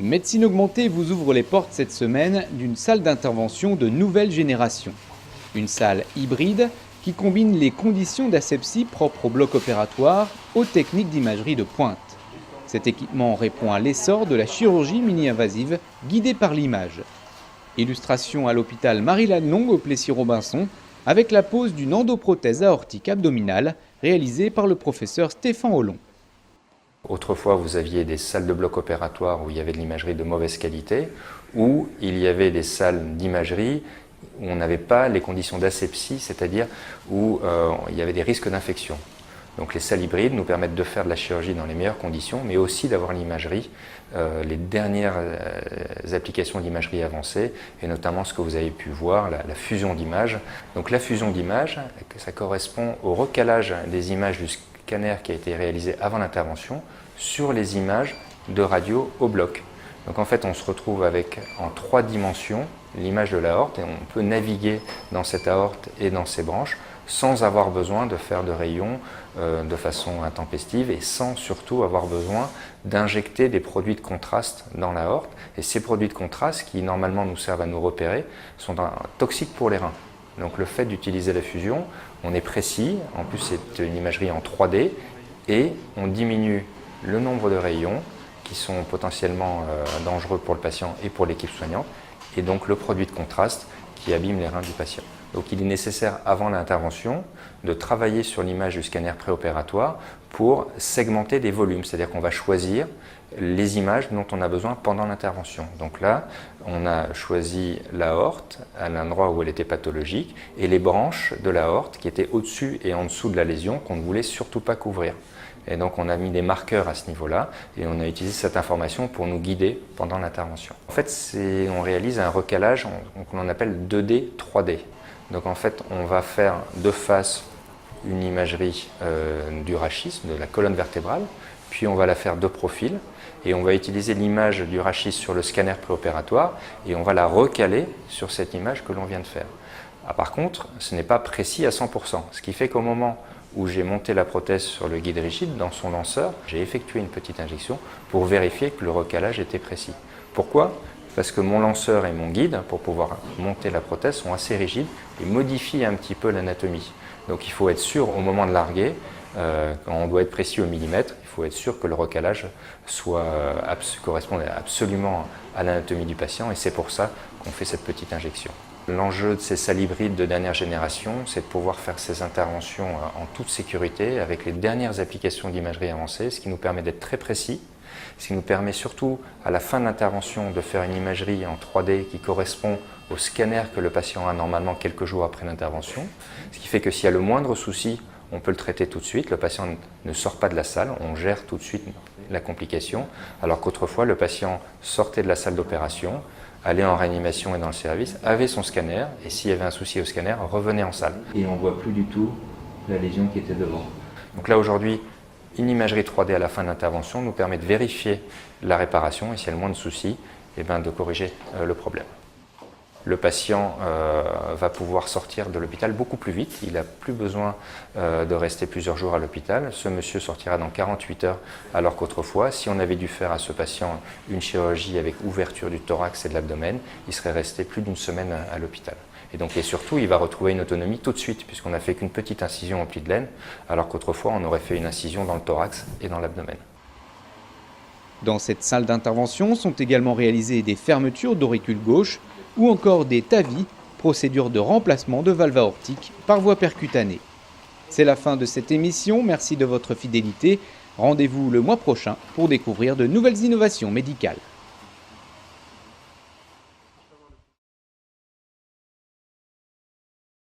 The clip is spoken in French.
Médecine Augmentée vous ouvre les portes cette semaine d'une salle d'intervention de nouvelle génération. Une salle hybride qui combine les conditions d'asepsie propres au bloc opératoire aux techniques d'imagerie de pointe. Cet équipement répond à l'essor de la chirurgie mini-invasive guidée par l'image. Illustration à l'hôpital Marie-Lannelongue au Plessis-Robinson avec la pose d'une endoprothèse aortique abdominale réalisée par le professeur Stéphane Hollon. Autrefois, vous aviez des salles de bloc opératoire où il y avait de l'imagerie de mauvaise qualité, ou il y avait des salles d'imagerie où on n'avait pas les conditions d'asepsie, c'est-à-dire où il y avait des risques d'infection. Donc les salles hybrides nous permettent de faire de la chirurgie dans les meilleures conditions, mais aussi d'avoir l'imagerie, les dernières applications d'imagerie avancée, et notamment ce que vous avez pu voir, la fusion d'images. Donc la fusion d'images, ça correspond au recalage des images du scanner qui a été réalisé avant l'intervention sur les images de radio au bloc. Donc en fait on se retrouve avec en 3 dimensions l'image de l'aorte et on peut naviguer dans cette aorte et dans ses branches sans avoir besoin de faire de rayons de façon intempestive et sans surtout avoir besoin d'injecter des produits de contraste dans l'aorte. Et ces produits de contraste qui normalement nous servent à nous repérer sont toxiques pour les reins. Donc le fait d'utiliser la fusion, on est précis, en plus c'est une imagerie en 3D et on diminue le nombre de rayons qui sont potentiellement dangereux pour le patient et pour l'équipe soignante et donc le produit de contraste qui abîme les reins du patient. Donc il est nécessaire avant l'intervention de travailler sur l'image du scanner préopératoire pour segmenter des volumes, c'est-à-dire qu'on va choisir les images dont on a besoin pendant l'intervention. Donc là, on a choisi l'aorte à l'endroit où elle était pathologique et les branches de l'aorte qui étaient au-dessus et en dessous de la lésion qu'on ne voulait surtout pas couvrir. Et donc on a mis des marqueurs à ce niveau-là et on a utilisé cette information pour nous guider pendant l'intervention. En fait, on réalise un recalage qu'on appelle 2D, 3D. Donc en fait, on va faire de face une imagerie du rachis, de la colonne vertébrale, puis on va la faire de profil et on va utiliser l'image du rachis sur le scanner préopératoire et on va la recaler sur cette image que l'on vient de faire. Ah, par contre, ce n'est pas précis à 100%, ce qui fait qu'au moment où j'ai monté la prothèse sur le guide rigide, dans son lanceur, j'ai effectué une petite injection pour vérifier que le recalage était précis. Pourquoi ? Parce que mon lanceur et mon guide, pour pouvoir monter la prothèse, sont assez rigides et modifient un petit peu l'anatomie. Donc il faut être sûr au moment de larguer, quand on doit être précis au millimètre, il faut être sûr que le recalage corresponde absolument à l'anatomie du patient et c'est pour ça qu'on fait cette petite injection. L'enjeu de ces salles hybrides de dernière génération, c'est de pouvoir faire ces interventions en toute sécurité avec les dernières applications d'imagerie avancée, ce qui nous permet d'être très précis, ce qui nous permet surtout à la fin de l'intervention de faire une imagerie en 3D qui correspond au scanner que le patient a normalement quelques jours après l'intervention, ce qui fait que s'il y a le moindre souci, on peut le traiter tout de suite, le patient ne sort pas de la salle, on gère tout de suite la complication, alors qu'autrefois le patient sortait de la salle d'opération, allait en réanimation et dans le service, avait son scanner, et s'il y avait un souci au scanner, revenait en salle. Et on ne voit plus du tout la lésion qui était devant. Donc là aujourd'hui, une imagerie 3D à la fin de l'intervention nous permet de vérifier la réparation et s'il y a le moins de soucis, de corriger le problème. Le patient va pouvoir sortir de l'hôpital beaucoup plus vite, il n'a plus besoin de rester plusieurs jours à l'hôpital. Ce monsieur sortira dans 48 heures alors qu'autrefois, si on avait dû faire à ce patient une chirurgie avec ouverture du thorax et de l'abdomen, il serait resté plus d'une semaine à l'hôpital. Et surtout, il va retrouver une autonomie tout de suite puisqu'on n'a fait qu'une petite incision au pli de laine alors qu'autrefois, on aurait fait une incision dans le thorax et dans l'abdomen. Dans cette salle d'intervention sont également réalisées des fermetures d'auricule gauche ou encore des TAVI, procédure de remplacement de valve aortique par voie percutanée. C'est la fin de cette émission, merci de votre fidélité. Rendez-vous le mois prochain pour découvrir de nouvelles innovations médicales.